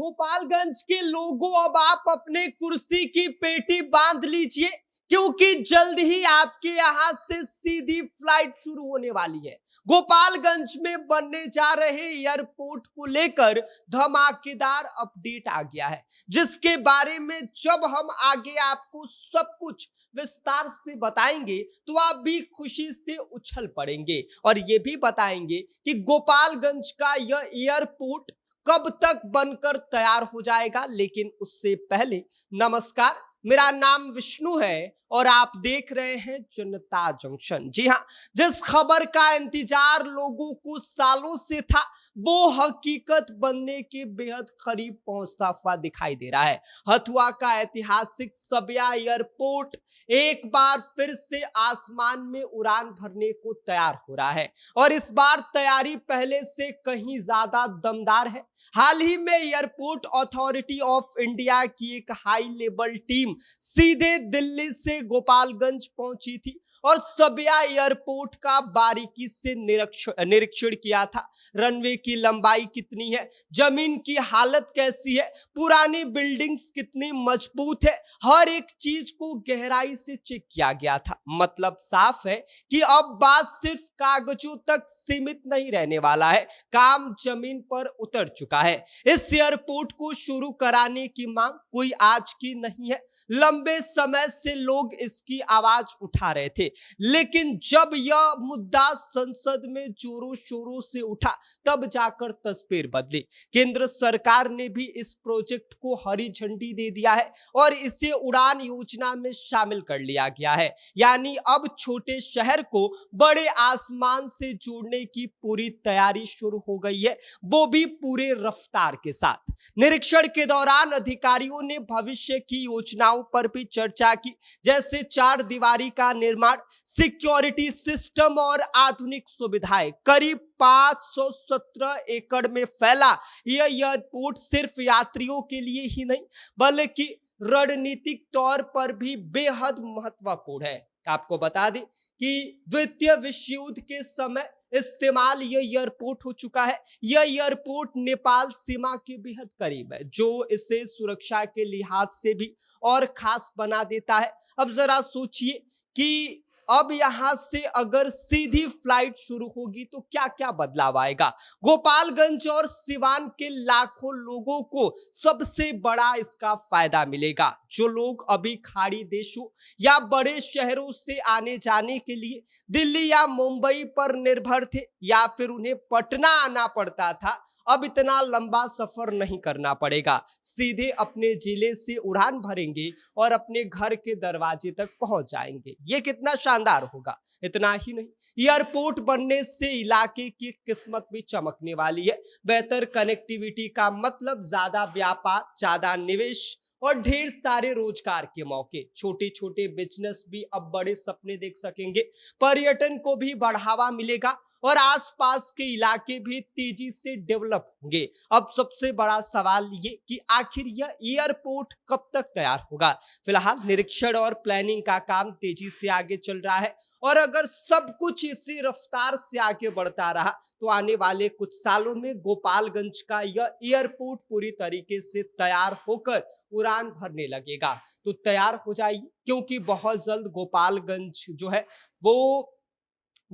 गोपालगंज के लोगों, अब आप अपने कुर्सी की पेटी बांध लीजिए, क्योंकि जल्द ही आपके यहां से सीधी फ्लाइट शुरू होने वाली है। गोपालगंज में बनने जा रहे एयरपोर्ट को लेकर धमाकेदार अपडेट आ गया है, जिसके बारे में जब हम आगे आपको सब कुछ विस्तार से बताएंगे तो आप भी खुशी से उछल पड़ेंगे और ये भी बताएंगे कि गोपालगंज का यह एयरपोर्ट कब तक बनकर तैयार हो जाएगा। लेकिन उससे पहले नमस्कार, मेरा नाम विष्णु है और आप देख रहे हैं जनता जंक्शन। जी हां, जिस खबर का इंतजार लोगों को सालों से था वो हकीकत बनने के बेहद करीब पहुंचता हुआ दिखाई दे रहा है। हथुआ का ऐतिहासिक सबिया एयरपोर्ट एक बार फिर से आसमान में उड़ान भरने को तैयार हो रहा है और इस बार तैयारी पहले से कहीं ज्यादा दमदार है। हाल ही में एयरपोर्ट अथॉरिटी ऑफ इंडिया की एक हाई लेवल टीम सीधे दिल्ली से गोपालगंज पहुंची थी और सबिया एयरपोर्ट का बारीकी से निरीक्षण किया था। रनवे की लंबाई कितनी है, जमीन की हालत कैसी है, पुरानी बिल्डिंग्स कितनी मजबूत है, हर एक चीज को गहराई से चेक किया गया था। मतलब साफ है कि अब बात सिर्फ कागजों तक सीमित नहीं रहने वाला है, काम जमीन पर उतर चुका है। इस एयरपोर्ट को शुरू कराने की मांग कोई आज की नहीं है, लंबे समय से लोग इसकी आवाज उठा रहे थे। लेकिन जब यह मुद्दा संसद में जोरों शोरों से उठा तब जाकर तस्वीर बदली। केंद्र सरकार ने भी इस प्रोजेक्ट को हरी झंडी दे दिया है और इसे उड़ान योजना में शामिल कर लिया गया है। यानी अब छोटे शहर को बड़े आसमान से जोड़ने की पूरी तैयारी शुरू हो गई है, वो भी पूरे रफ्तार के साथ। निरीक्षण के दौरान अधिकारियों ने भविष्य की योजनाओं पर भी चर्चा की, जैसे 4 दीवारी का निर्माण, सिक्योरिटी सिस्टम और आधुनिक सुविधाएं। करीब 517 एकड़ में फैला यह एयरपोर्ट सिर्फ यात्रियों के लिए ही नहीं बल्कि रणनीतिक तौर पर भी बेहद महत्वपूर्ण है। आपको बता दें कि द्वितीय विश्व युद्ध के समय इस्तेमाल यह एयरपोर्ट हो चुका है। यह एयरपोर्ट नेपाल सीमा के बेहद करीब है, जो इसे सुरक्षा के लिहाज से भी और खास बना देता है। अब जरा सोचिए कि अब यहां से अगर सीधी फ्लाइट शुरू होगी तो क्या क्या बदलाव आएगा। गोपालगंज और सिवान के लाखों लोगों को सबसे बड़ा इसका फायदा मिलेगा। जो लोग अभी खाड़ी देशों या बड़े शहरों से आने जाने के लिए दिल्ली या मुंबई पर निर्भर थे या फिर उन्हें पटना आना पड़ता था, अब इतना लंबा सफर नहीं करना पड़ेगा। सीधे अपने जिले से उड़ान भरेंगे और अपने घर के दरवाजे तक पहुंच जाएंगे। ये कितना शानदार होगा। इतना ही नहीं, एयरपोर्ट बनने से इलाके की किस्मत भी चमकने वाली है। बेहतर कनेक्टिविटी का मतलब ज्यादा व्यापार, ज्यादा निवेश और ढेर सारे रोजगार के मौके। छोटे छोटे बिजनेस भी अब बड़े सपने देख सकेंगे, पर्यटन को भी बढ़ावा मिलेगा और आसपास के इलाके भी तेजी से डेवलप होंगे। अब सबसे बड़ा सवाल ये कि आखिर यह एयरपोर्ट कब तक तैयार होगा। फिलहाल निरीक्षण और प्लानिंग का काम तेजी से आगे चल रहा है और अगर सब कुछ इसी रफ्तार से आगे बढ़ता रहा तो आने वाले कुछ सालों में गोपालगंज का यह एयरपोर्ट पूरी तरीके से तैयार होकर उड़ान भरने लगेगा। तो तैयार हो जाइए, क्योंकि बहुत जल्द गोपालगंज जो है वो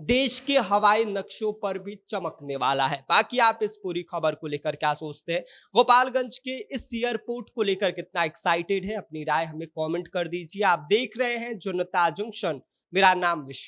देश के हवाई नक्शों पर भी चमकने वाला है। बाकी आप इस पूरी खबर को लेकर क्या सोचते हैं, गोपालगंज के इस एयरपोर्ट को लेकर कितना एक्साइटेड है, अपनी राय हमें कमेंट कर दीजिए। आप देख रहे हैं जनता जंक्शन, मेरा नाम विश्व।